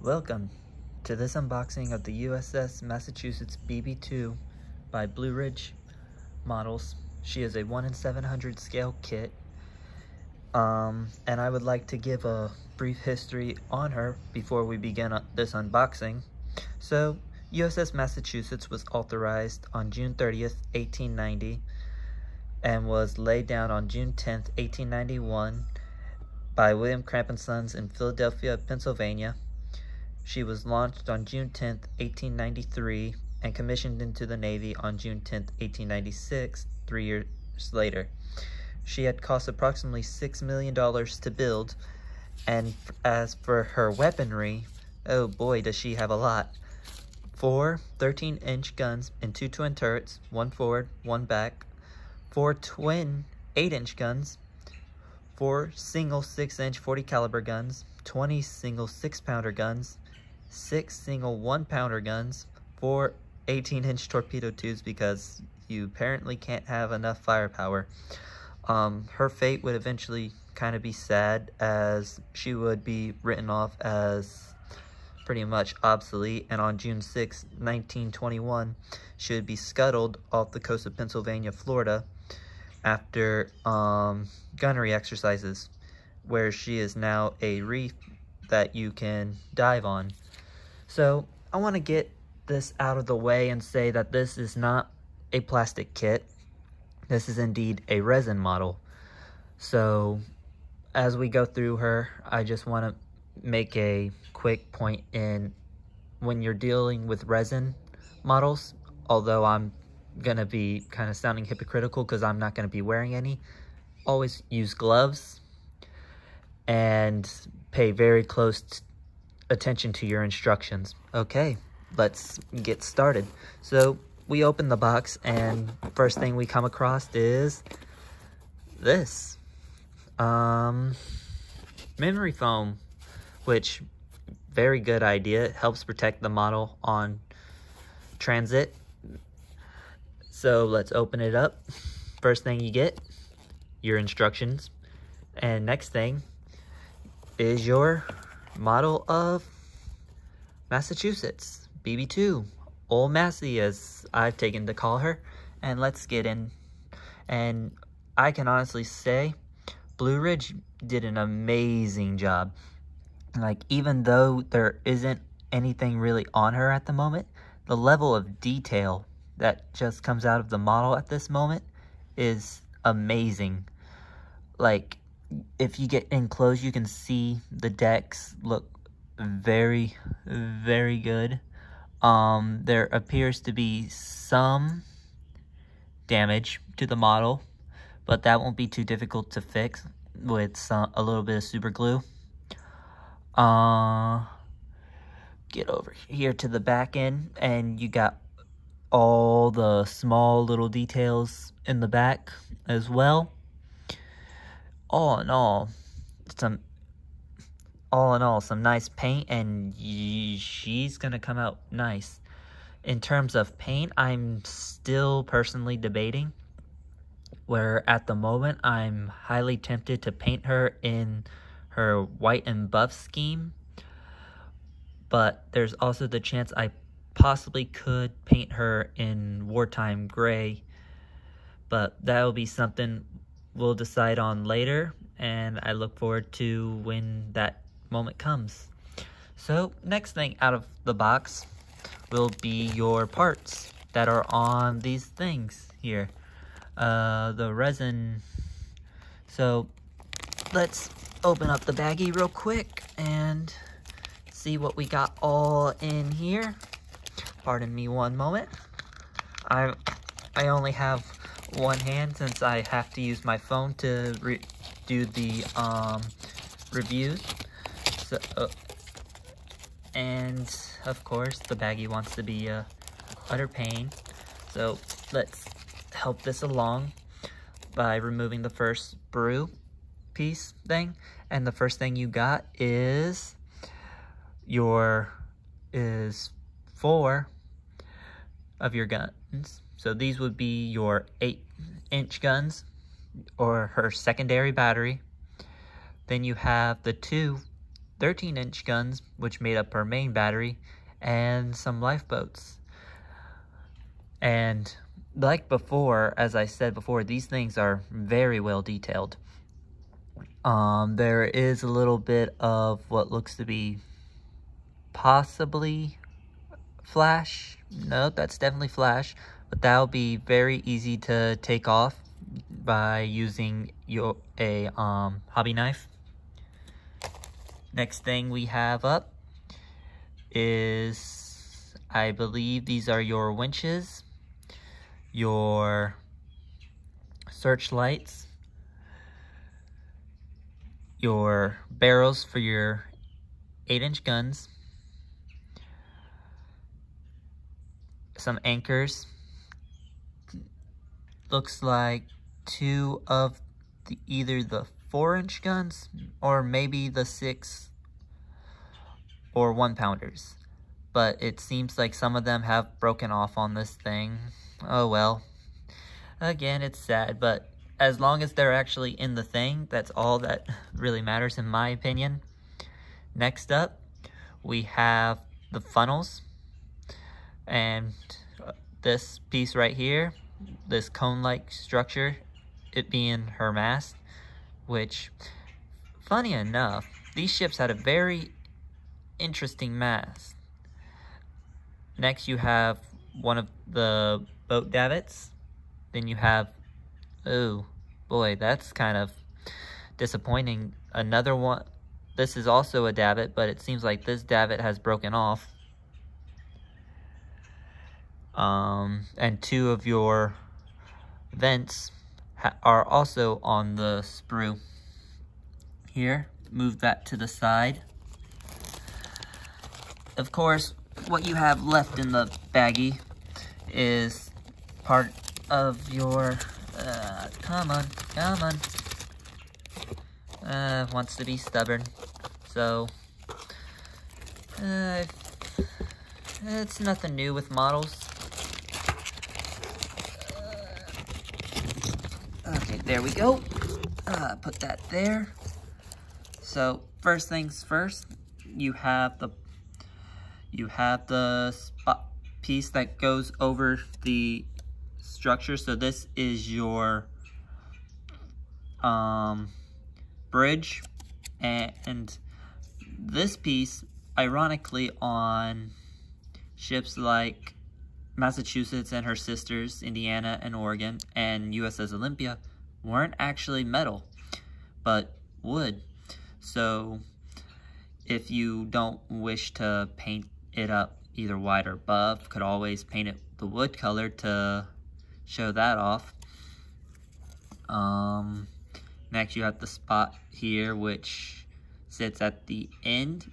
Welcome to this unboxing of the USS Massachusetts BB-2 by Blue Ridge Models. She is a 1 in 700 scale kit, and I would like to give a brief history on her before we begin this unboxing. So, USS Massachusetts was authorized on June 30th, 1890, and was laid down on June 10th, 1891 by William Cramp & Sons in Philadelphia, Pennsylvania. She was launched on June 10th, 1893, and commissioned into the Navy on June 10th, 1896, 3 years later. She had cost approximately $6 million to build, and as for her weaponry, oh boy does she have a lot. 4 13-inch guns and 2 twin turrets, 1 forward, 1 back, 4 twin 8-inch guns, 4 single 6-inch 40 caliber guns, 20 single 6-pounder guns, 6 single 1-pounder guns, 4 18-inch torpedo tubes because you apparently can't have enough firepower. Her fate would eventually kind of be sad, as she would be written off as pretty much obsolete, and on June 6, 1921, she would be scuttled off the coast of Pennsylvania, Florida, after gunnery exercises, where she is now a reef that you can dive on. So I want to get this out of the way and say that this is not a plastic kit. This is indeed a resin model. So as we go through her, I just want to make a quick point in: when you're dealing with resin models, although I'm going to be kind of sounding hypocritical because I'm not going to be wearing any, always use gloves and pay very close attention to your instructions. Okay, let's get started. So we open the box, and first thing we come across is this memory foam, which, very good idea. It helps protect the model on transit. So let's open it up. First thing you get, your instructions, and next thing is your model of Massachusetts, BB-2, Old Massey as I've taken to call her. And let's get in. And I can honestly say Blue Ridge did an amazing job. Like, even though there isn't anything really on her at the moment, the level of detail that just comes out of the model at this moment is amazing. Like, if you get in close, you can see the decks look very, very good. There appears to be some damage to the model, but that won't be too difficult to fix with a little bit of super glue. Get over here to the back end, and you got all the small little details in the back as well. All in all, some nice paint, and she's gonna come out nice. In terms of paint, I'm still personally debating, where at the moment I'm highly tempted to paint her in her white and buff scheme, but there's also the chance I possibly could paint her in wartime gray, but that'll be something we'll decide on later, and I look forward to when that moment comes. So next thing out of the box will be your parts that are on these things here, the resin. So let's open up the baggie real quick and see what we got all in here. Pardon me one moment. I only have one hand since I have to use my phone to do the reviews. So, and of course the baggie wants to be utter pain. So let's help this along by removing the first sprue piece thing. And the first thing you got is 4 of your guns. So these would be your 8-inch guns, or her secondary battery. Then you have the 2 13-inch guns, which made up her main battery, and some lifeboats. And like before, as I said before, these things are very well detailed. There is a little bit of what looks to be possibly flash. No, that's definitely flash, but that'll be very easy to take off by using a hobby knife. Next thing we have up is, I believe these are your winches, your searchlights, your barrels for your 8-inch guns, some anchors, looks like 2 of either the 4-inch guns or maybe the 6 or 1-pounders, but it seems like some of them have broken off on this thing. Oh well, again, it's sad, but as long as they're actually in the thing, that's all that really matters in my opinion. Next up, we have the funnels, and this piece right here, this cone-like structure, it being her mast, which, funny enough, these ships had a very interesting mast. Next, you have one of the boat davits. Then you have, oh boy, that's kind of disappointing. Another one, this is also a davit, but it seems like this davit has broken off. And 2 of your vents are also on the sprue. Here, move that to the side. Of course, what you have left in the baggie is part of your, come on, wants to be stubborn, so, it's nothing new with models. Okay, there we go. Put that there. So first things first, you have the spot piece that goes over the structure. So this is your bridge, and this piece, ironically, on ships like Massachusetts and her sisters, Indiana and Oregon, and USS Olympia, weren't actually metal, but wood. So if you don't wish to paint it up either white or buff, could always paint it the wood color to show that off. Next, you have the spot here, which sits at the end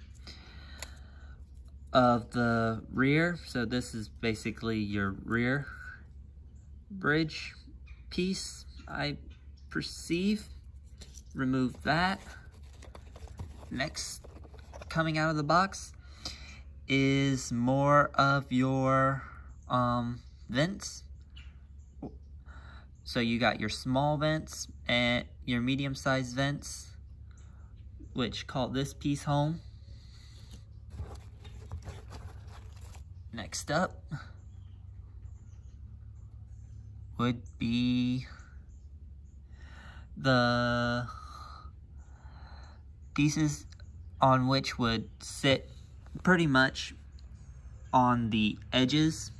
of the rear. So this is basically your rear bridge piece, I perceive. Remove that. Next, coming out of the box is more of your vents. So you got your small vents and your medium-sized vents, which call this piece home. Next up would be the pieces on which would sit pretty much on the edges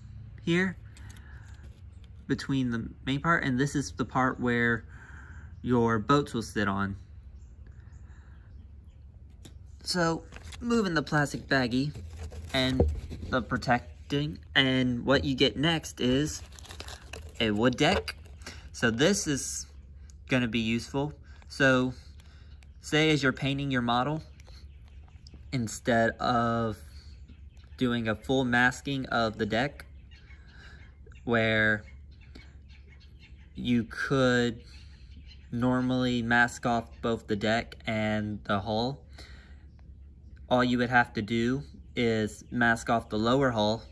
here between the main part, and this is the part where your boats will sit on. So moving the plastic baggie and the protecting, and what you get next is a wood deck. So this is going to be useful. So say as you're painting your model, instead of doing a full masking of the deck, where you could normally mask off both the deck and the hull, all you would have to do is mask off the lower hull,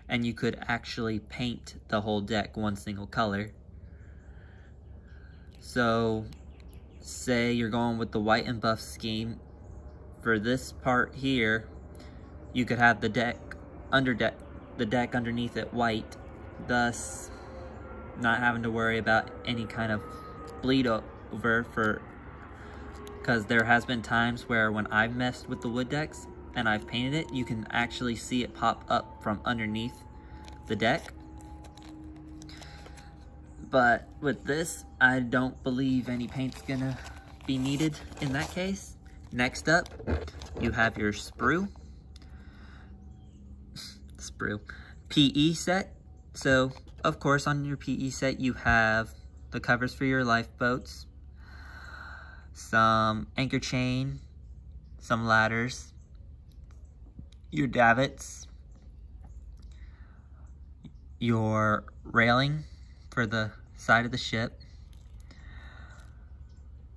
and you could actually paint the whole deck one single color. So say you're going with the white and buff scheme for this part here, you could have the deck underneath it white, thus not having to worry about any kind of bleed over because there has been times where when I've messed with the wood decks and I've painted it, you can actually see it pop up from underneath the deck. But with this, I don't believe any paint's gonna be needed in that case. Next up, you have your sprue PE set. So, of course, on your PE set, you have the covers for your lifeboats, some anchor chain, some ladders, your davits, your railing for the side of the ship.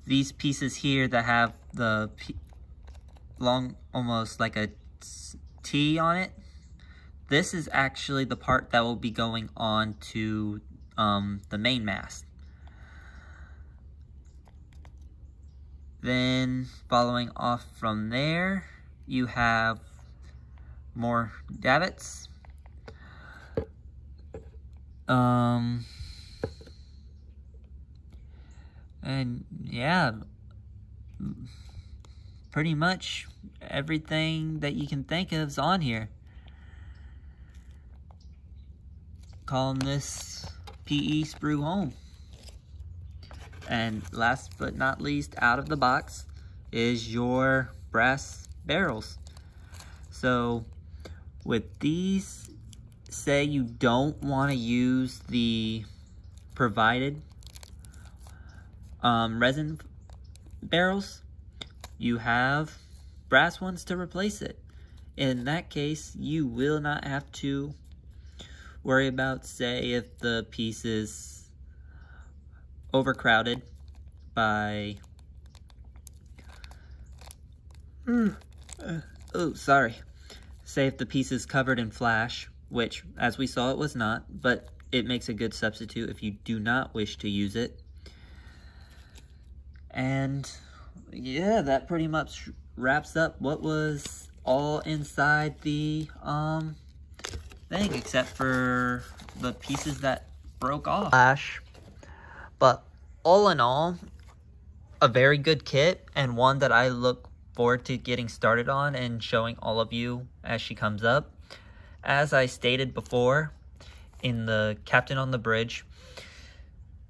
These pieces here that have the long, almost like a T on it, this is actually the part that will be going on to the main mast. Then following off from there, you have more davits. And yeah, pretty much everything that you can think of is on here. Calling this PE sprue home. And last but not least, out of the box is your brass barrels. So with these, say you don't want to use the provided resin barrels, you have brass ones to replace it. In that case, you will not have to worry about, say, if the piece is overcrowded by say if the piece is covered in flash, which as we saw it was not, but it makes a good substitute if you do not wish to use it. And yeah, that pretty much wraps up what was all inside the thing, except for the pieces that broke off. But all in all, a very good kit, and one that I look forward to getting started on and showing all of you as she comes up. As I stated before in the Captain on the Bridge,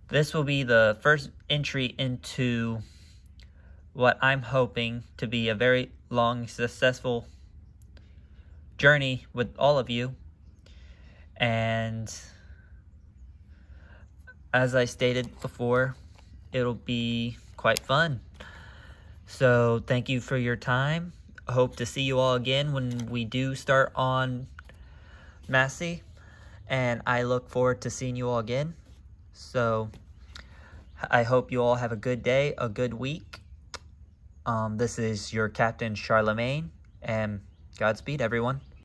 this will be the first entry into what I'm hoping to be a very long, successful journey with all of you. And as I stated before, it'll be quite fun. So thank you for your time. Hope to see you all again when we do start on Massey. And I look forward to seeing you all again. So I hope you all have a good day, a good week. This is your Captain Charlemagne, and Godspeed, everyone.